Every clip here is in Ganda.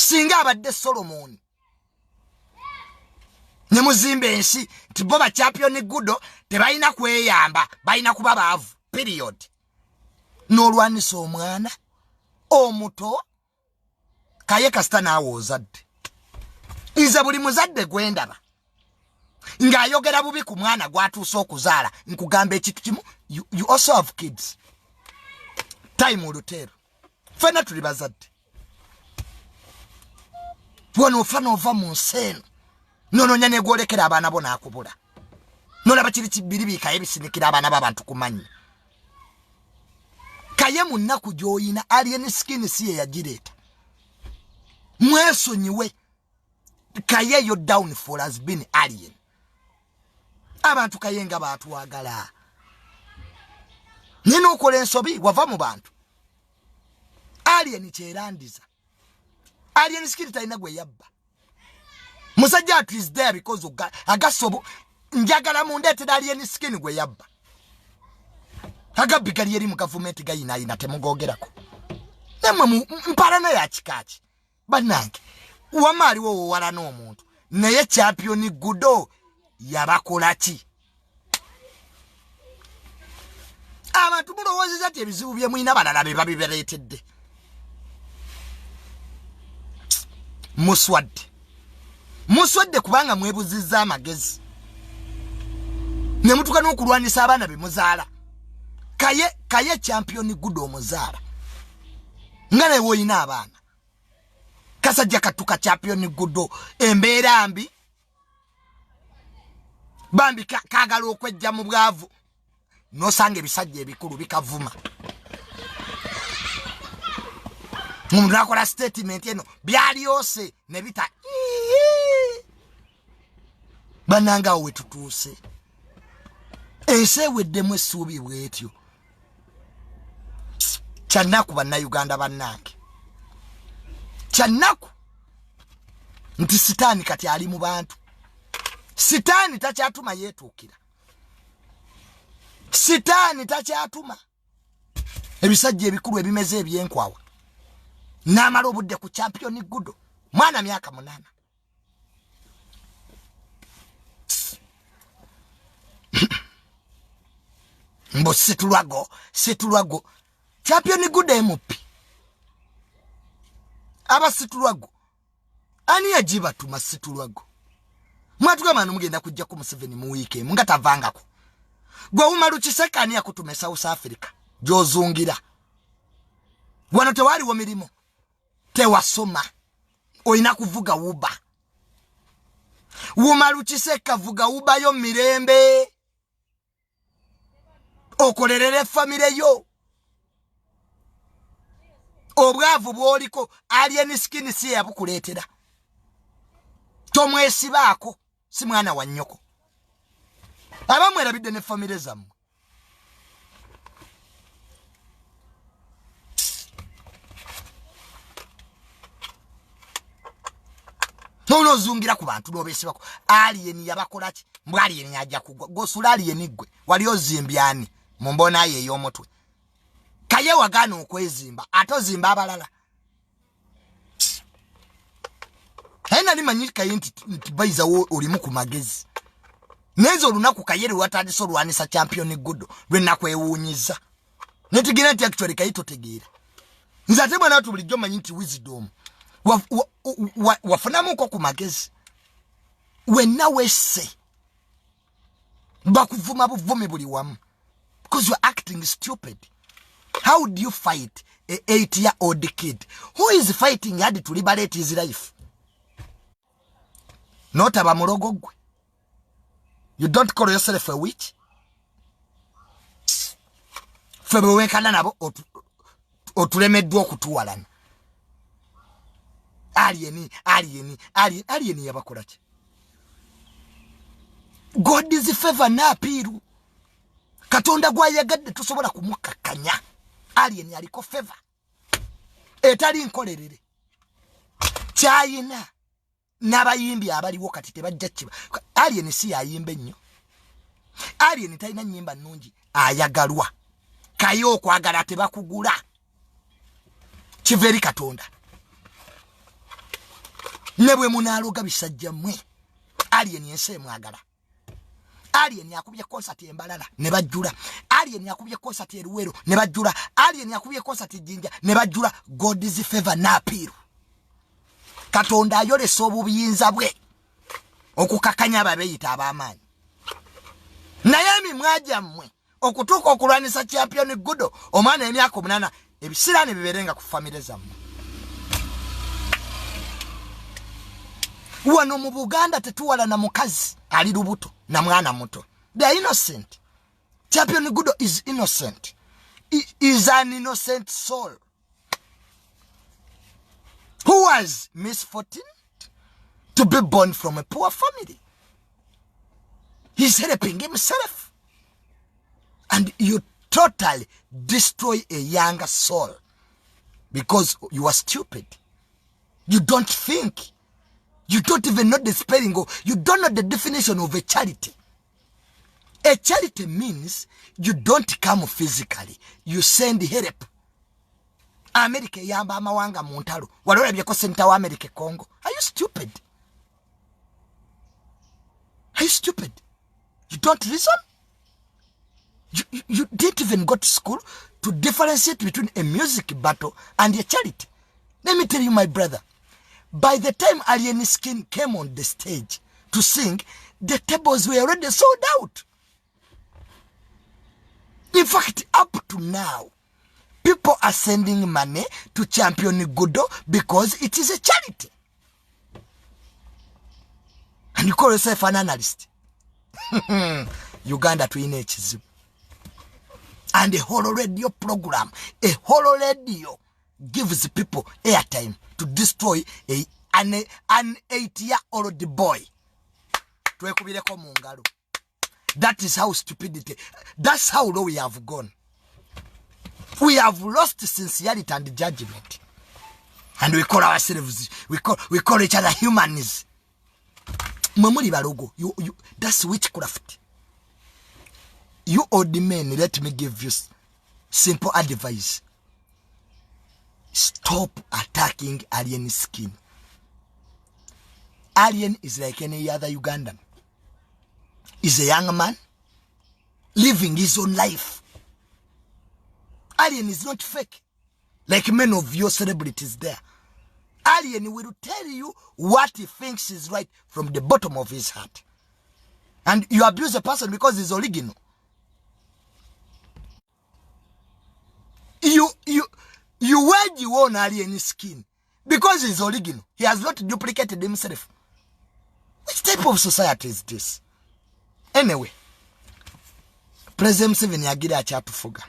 singa abadde Solomon ne muzimbe ensi tiboba Champion Ogudo tebalina kweyamba balina kuba baavu period n'olwanisa omwana omuto Kaye kasita naawe ozadde nze buli muzadde gwendaba ng'ayogera bubi ku mwana gwatuuse okuzaala nkugamba ekintu kimu you also have kids time olutero fena tuli bazadde wano ofana ova mu nseeno nononya negwolekera abaana bo naakubula nolaba kiri kibiri bikaye bisinikira abaana b'abantu kumanyi Kaye mu nnaku gy'oyina alien skin si ye yagireeta mwesonyiwe Kaye your downfall has been alien abantu Kaye nga baatwagala nina okola ensobi wava mu bantu alien kyerandiza alien skin talina gwe yabba musajja at is there because agasobo njagala mundeetera alien skin gwe yabba agabigali yeri mu government gayina temugogerako namwe mpalana ya kikaaki bannange wamaali wo wala n'omuntu naye Champion Ogudo yabakola ki abantu mulowooza ati ebizibu bye mwina balala be babibereetedde muswadde kubanga mwebuzizza amagezi ne mutuka n'okulwanisa abaana be muzaala Kaye Champion Ogudo omuzaala nga ne woyina abaana kasajja katuka Champion Ogudo embeera mbi bambi kagala okwejja mu bwavu nosanga ebisajja ebikulu bikavuma omuntu akola statement eno byalyose ne bita bananga we tutuuse ensi eweddemu essuubi bwetyo kyannaku bannayuganda bannange kyannaku nti sitaani kati ali mu bantu sitaani takyatuma yeetuukira sitaani takyatuma ebisajja ebikulu ebimeze ebyenkwawa n'amala obudde ku Champion Ogudo mwana myaka 8 mbo situlwago Champion Ogudo MP aba situlwago ani yajiba tuma situlwago mwatugamba mugenda kujja ku Museveni mu weekend nga tavangako gwe umarukiseka ani yakutuma South Africa jozungira wano tewali wa mirimo tewasoma oyina kuvuga uba umarukiseka vuga uba yo mirembe okolerere family yo obwavu bwoliko alien skin si yabukuleetera tomwesibaako si mwana wa nnyoko abamwe erabidde ne family zammwe tolozungira ku bantu n'obesibako alien yabakola ki mbwa alien yajja kugwa gosula alien gwe wali ozimbyani mu mbona ye ey'omutwe Kaye wagana okwezimba atozimba abalala hena limanyi Kaye nti baiza olimu ku magezi nezo olunaku Kaye lwatandise olwanisa Champion Ogudo lwenakwewuunyiza netigina nti actually Kaye totegeera nze ate mwana watu bulijjo manyi nti wisdom wafunamuko ku magezi wenna wesse bakuvuma buvumi buli wamu because you're acting stupid. How do you fight a 8-year-old kid who is fighting hard to liberate his life? Not abamurogogwe. You don't call yourself a witch? Febe wekana nabo otulemeddwa okutuwalana. Alien yabakola ki? God is favor na apiru. Katonda gwayagadde tusobola kumukakanya. Alien yaliko favor. Etali nkolerere. China n'abayimbi abaliwo kati tebajja kiba. Alien si yayimbe nnyo. Alien talina nnyimba nnungi ayagalwa. Kaye okwagala tebakugula. Kiveri Katonda. nebwe munaloga bisajja mwe alien yense mwagala alien yakubye concert embalala ne bajjula alien yakubye concert eruwero ne bajjula alien yakubye concert jinja ne bajjula God is favor na apiru katonda ayolesa obuyinza bwe okukakanya ababeyita abamanyi naye emimwaja mmwe okutuuka okulwanisa Champion Ogudo omwana emyaka 8 ebisirane biberenga ku family zammwe wano mu Buganda tetuwala na mukazi ali lubuto na mwana muto. They are innocent. Champion Ogudo is innocent. He is an innocent soul who was misfortunate to be born from a poor family. He's helping himself. And you totally destroy a younger soul because you are stupid. You don't think. You don't even know the spelling of, you don't know the definition of a charity. A charity means you don't come physically. You send help. America yamba amawanga mu ntalo. Walora byeko center wa America Congo. Are you stupid? Are you stupid? You don't reason? You didn't even go to school to differentiate between a music battle and a charity. Let me tell you, my brother. By the time Alien Skin came on the stage to sing, the tables were already sold out. In fact, up to now, people are sending money to Champion Ogudo because it is a charity. And you call yourself an analyst. Uganda to NHZ. And a whole radio program, a whole radio gives people airtime to destroy an 8-year-old boy. That is how stupidity, that's how low we have gone. We have lost sincerity and judgment. And we call ourselves, we call each other humans. That's witchcraft. You old men, let me give you simple advice. Stop attacking Alien Skin. Alien is like any other Ugandan. He's a young man living his own life. Alien is not fake like many of your celebrities there. Alien will tell you what he thinks is right from the bottom of his heart. And you abuse a person because he's original. You wage you on Alien Skin because he's original. He has not duplicated himself. Which type of society is this? Anyway, President Museveni agira akyatufuga.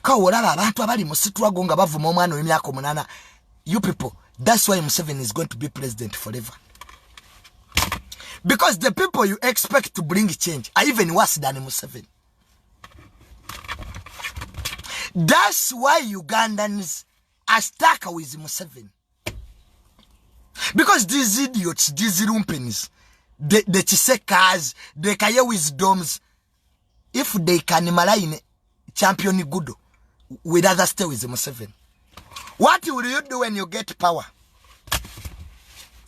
Kawolaba abantu abali mu situwago nga bavuma omwana w'emyaka 8. You people, that's why Museveni is going to be president forever. Because the people you expect to bring change are even worse than Museveni. That's why Ugandans are stuck with Museveni. Because these idiots, these lumpenis, the Chisekas, the Kaye Wisdoms, if they can malign Champion Ogudo, we'd rather stay with Museveni. What will you do when you get power?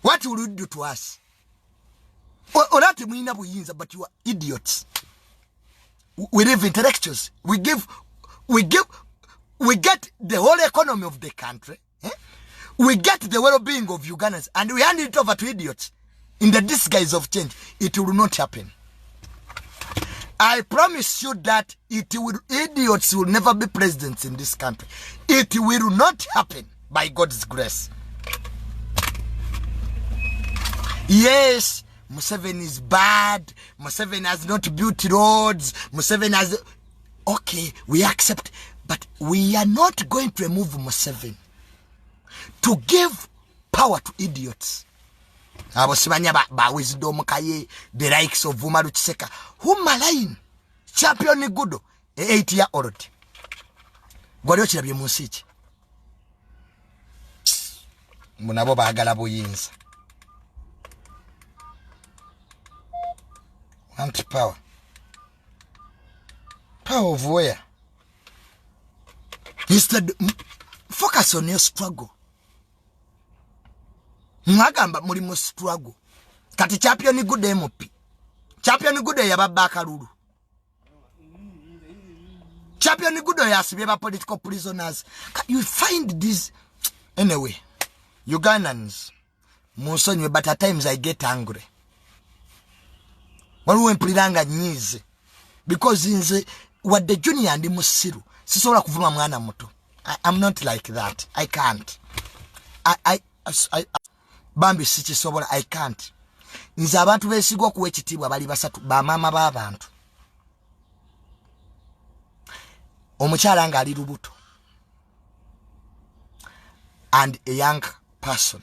What will you do to us? But you are idiots. We live intellectuals. We get the whole economy of the country. We get the well-being of Ugandans and we hand it over to idiots in the disguise of change. It will not happen. I promise you that idiots will never be presidents in this country. It will not happen by God's grace. Yes, Museveni is bad. Museveni has not built roads. Museveni has... Okay, we accept. But we are not going to remove Museveni to give power to idiots. Abosibanya ba Wisdom Kaye, the likes of Umaru Chiseka, who malign Champion Ogudo, 8-year-old. Gwadio chirabye musiki. Munabo bagala buyinza. Want power. Power of where? Instead, focus on your struggle. Mwagamba muri mu struggle. Kati Champion Ogudo MP. Champion Ogudo yababba akalulu. Champion Ogudo yasibye ba political prisoners. You find this anyway. Ugandans. Musonye, but at times I get angry. Waluwe mpuliranga nyize. Because inze what the junior and musiru. Sisobola kuvuma mwana muto. I'm not like that. I can't. I Bambi sikisobola. I can't. Nze abantu besigwa kuwa ekitibwa bali basatu ba mama b'abantu. Omukyala nga ali lubuto. And a young person.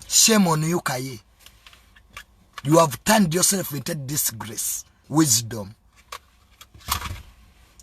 Shame on you, Kaye. You have turned yourself into disgrace. Wisdom.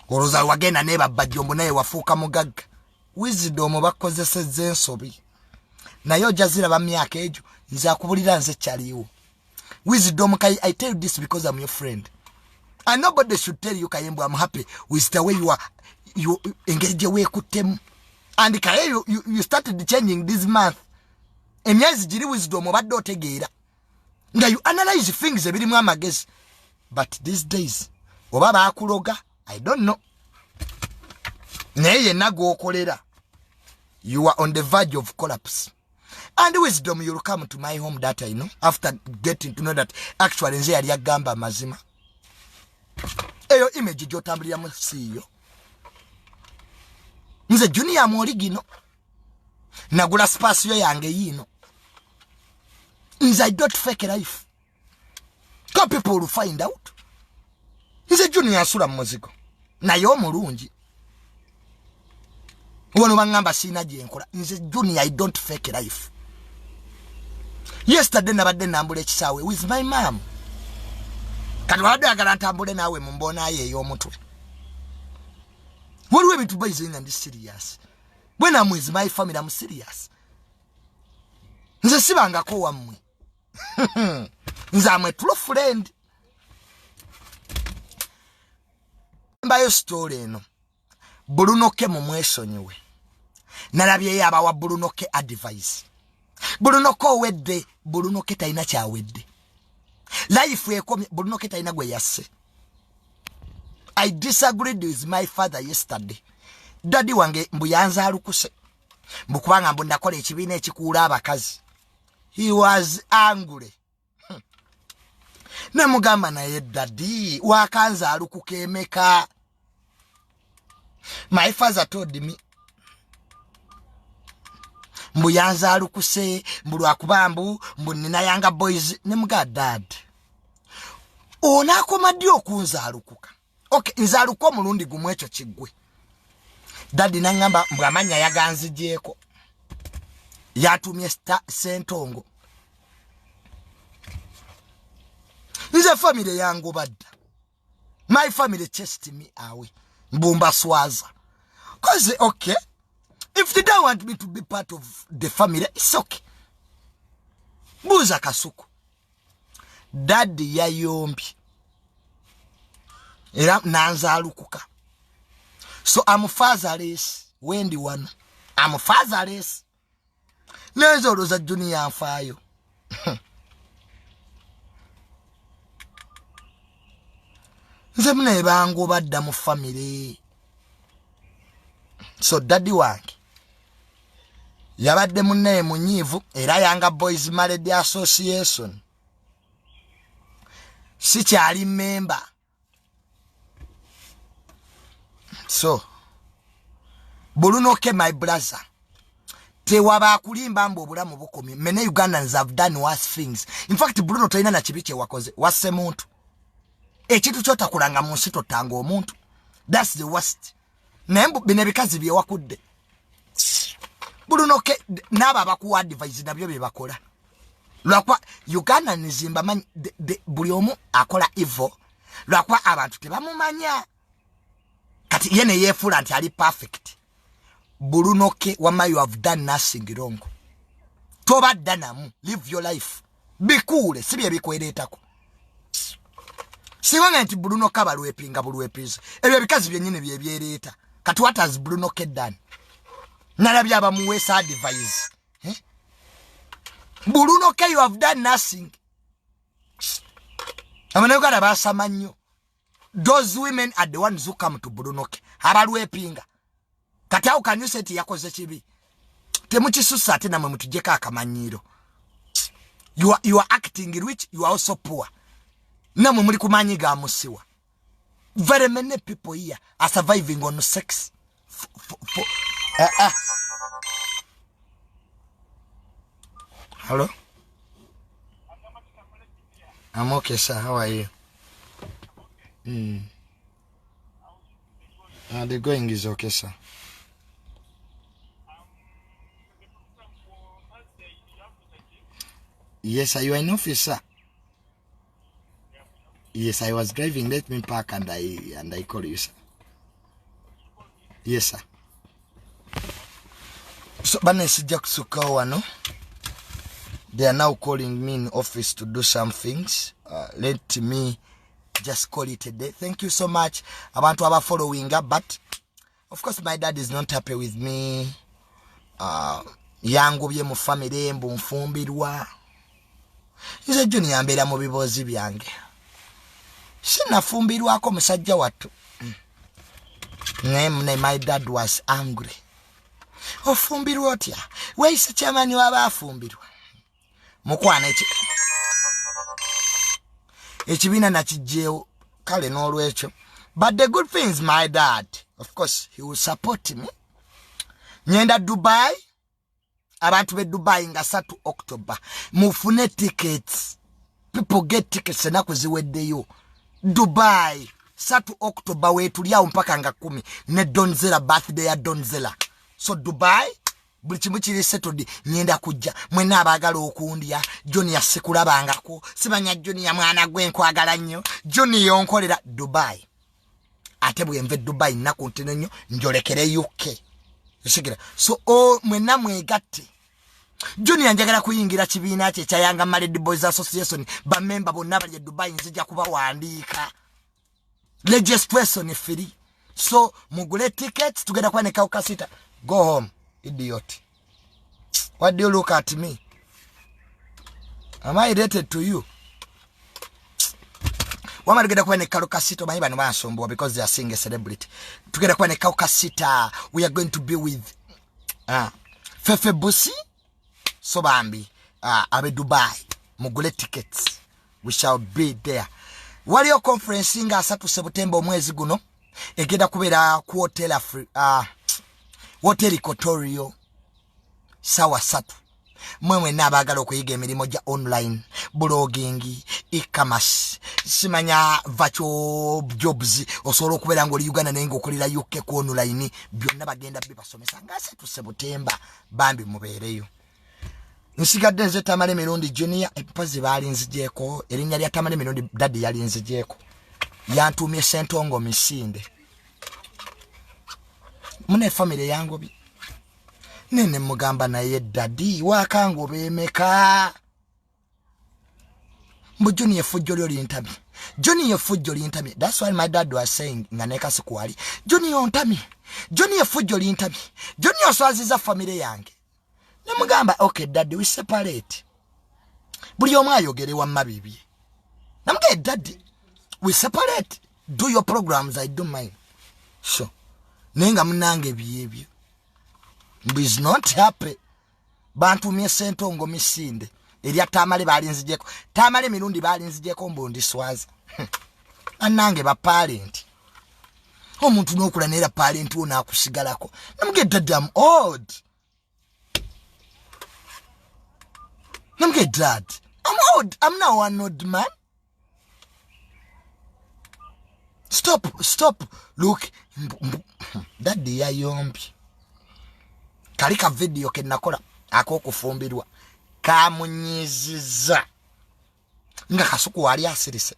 Oroza wagena neba bajombo naye wafuka mugaga. Wisdom bakozesezza ensobi. Nayo jazira ba myaka ejo nza kubulira nze kyaliwo. Wisdom, Kaye, I tell you this because I'm your friend. And nobody should tell you, Kaye, I'm happy with the way you engage your way kutem. And Kaye, you started changing this month. Emyazi jiri Wisdom obadde otegeera. Nga you analyze things ebirimu amagezi. But these days, oba baakuloga, I don't know. Naye nago okolera. You are on the verge of collapse. And Wisdom, you'll come to my home that I know. After getting to know that actually nze yali agamba mazima. Eyo image gyotambulira mu CEO. Nze junior mu origino. Nagula spasio yange yino. Nze I don't fake life. Because people will find out. Nze junior asula muzigo. Naye omulungi. Wano bangamba sina gyenkola. Nze junior I don't fake life. Yesterday nabadde nambula ekisaawe with my mom. Kati wadde agala ntambule naawe mumbona ye ey'omutwe. Waliwo ebintu bayizing and serious. When I'm with my family, I'm serious. Nze sibangako wammwe. Nze amwe true friend. Mbayo story eno. Bulunoke mumwesonyiwe. Nalabye abawa Bulunoke advice. Bulunoke owedde, Bulunoke talina kyawedde. Life ekomye, Bulunoke talina gwe yasse. I disagreed with my father yesterday. Daddy wange mbu yanzaalukuse. Mbu kubanga mbu nakola ekibiina ekikuula abakazi. He was angry. Namugamba naye daddy wakanzaalukuka emeka. My father told me mbu yanzaalukuse, mbu lwakuba mbu nina yanga boys. Nemuga dad. Onakoma ddi okunzaalukuka? Okay, nzaaluka omulundi gumu ekyo kiggwe. Daddy nangamba mbu amanya yaganzigyeko. Yatumye sentongo. Nze family yangu badda. My family chased me away. Mbumba swaza. Cause okay, if they don't want me to be part of the family, it's okay. Buza kasuku. Daddy yayombi. Era nanzaalukuka. So I'm fatherless. Wendi one. I'm fatherless. Nezo roza junior fayo. Nze mune bango badda mu family. So daddy wange yabadde munne munyivu era Yanga Boys Married Association. Si kyali member. So Bulunoke my brother. Tewaba kulimba mbo obulamu bukomye. Many Ugandans have done worse things. In fact, Bruno toina na chibiche wakoze. Wase muntu. Ekitu kyota kulanga munsi totanga omuntu. That's the worst. Nembu binebikazi bye wakudde. Bulunoke naba bakuwa advice nabyo bye bakola. Lwakwa Uganda nizimba manyi buli omu akola evil. Lwakwa abantu tebamumanya. Kati yene yefula nti ali perfect. Bulunoke wama you have done nothing wrong. Toba danamu. Live your life. Be cool. Sibye bikweretako. Siwanga nti Bulunoke abalwepinga bulwepiza. Ebyo bikazi byennyini bye byereta. Kati what has Bulunoke done? Nalabye abamuwesa advice. Luno, okay, you have done nothing. I'm not gonna buy some man. Those women are the ones who come to Luno. Habalwe pinga. Kati how can you say ti yakoze chibi? Temuchisusa tena mumutujeka akamanyiro. You are acting rich, you are also poor. Namu muri kumanyiga musiwa. Very many people here are surviving on sex. Hello? I'm okay, sir. How are you? The going is okay, sir. Yes, are you an officer? Yes, I was driving. Let me park and I call you, sir. Yes, sir. So, no? They are now calling me in office to do some things. Let me just call it a day. Thank you so much. I want to have a following up, but of course my dad is not happy with me. Yangu bye mu family mbu nfumbirwa. Ize Junior ambera mu bibozi byange. Sinafumbirwako musajja wattu. My dad was angry. Ofumbirwa otya? Weise chamani w'abafumbirwa. Mukwana ekibina nakijjeewo kale n'olwekyo. But the good thing is my dad, of course, he will support me. Nyenda Dubai. Abantu be Dubai nga 3 October. Mufune tickets. People get tickets enaku ziweddeyo. Dubai 3 October wetulyawo mpaka nga 10 ne Donzela birthday ya Donzela. So Dubai buli kimu kiri settled. Nyenda kujja mwena abagala okundya. Junior sekulabangako. Simanya Junior mwana gwe nkwagala nnyo. Junior onkolera Dubai. Ate bwenve Dubai naku ntino nnyo njolekere UK. Yosigira. So mwena mwegatte. Junior njagala kuyingira kibiina kye kyayanga Married Boys Association ba member bonna bali Dubai nzija kuba wandiika. Registration free. So mugule tickets together kwa nekauka sita. Go home, idiot. What do you look at me? Am I related to you? Wama together kwa nekauka sita mahiba no basombo because they are seeing a celebrity. Together kwa nekauka sita we are going to be with Fefe Busi. So bambi abe Dubai mugule tickets. We shall be there. Waliyo conference nga 3 September omwezi guno egenda kubera ku hotel Kotorio sawa 3. Mwe nabagala okuyiga emirimu ja online, blogging, e-commerce, simanya virtual jobs, osobola okubeera ng'oli Uganda naye ng'okolera UK ku online, byonna bagenda bibasomesa nga 3 September bambi mubeereyo. Nsigadde nze Tamale Mirundi Jnr empazi balinzijeeko erinnya lya Tamale Mirundi daddy yalinzijeeko yantumye sentongo misinde mune family yangu bi nene mugamba naye daddy wakango bemeka mbu Junior fujjoli olintami Junior fujjoli olintami. That's why my dad was saying nganeka sikwali Junior ontami Junior fujjoli olintami Junior swaziza family yange. Namugamba okay daddy we separate. Buli omu ayogere wamma bibye. Namuge daddy we separate. Do your programs, I do mine. So nenga munange byebyo. Is not happy. Bantu mye sentongo misinde. Erya Tamale balinzijeko. Tamale Mirundi balinzijeko mbondi swaza. Anange ba parent. Omuntu n'okula neera parent wona akusigalako. Namuge daddy I'm old. Namuge dad I'm old. I'm now an old man. Stop. Look. Daddy ya yombi. Kalika video ke nakola ako kufumbirwa kamunyiziza nga kasuku wali asirise.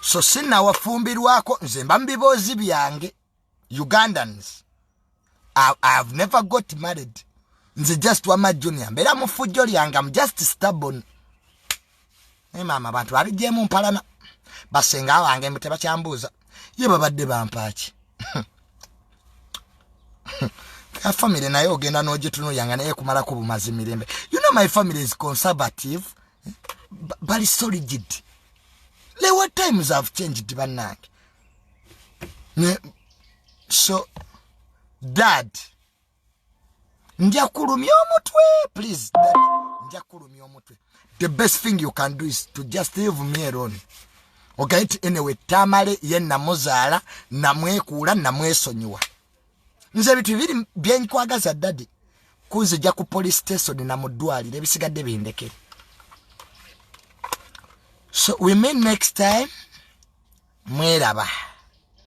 So sina wafumbirwako nze mbambibozi byange Ugandans. I've never got married. Nze just wama Junior mbera mufujjo lyange I'm just stubborn. Mama bantu balijje mu mpalana basenga wange muteba kyambuza ye babadde bampachi. A family na yogenda n'ogituno yanga naye kumala ku bumazi mirembe. You know my family is conservative, but it's so rigid. There were times I've changed banange. So, Dad, njakulumya omutwe, please, Dad, njakulumya omutwe. The best thing you can do is to just leave me alone. Okay, anyway, tamale ye namuzaala, namwekuula, namwesonyiwa. Nze bitu biri byenkwagaza Daddy. Kuzija ku police station na mudwalire ebisigadde bindekere. So we meet next time. Mweraba.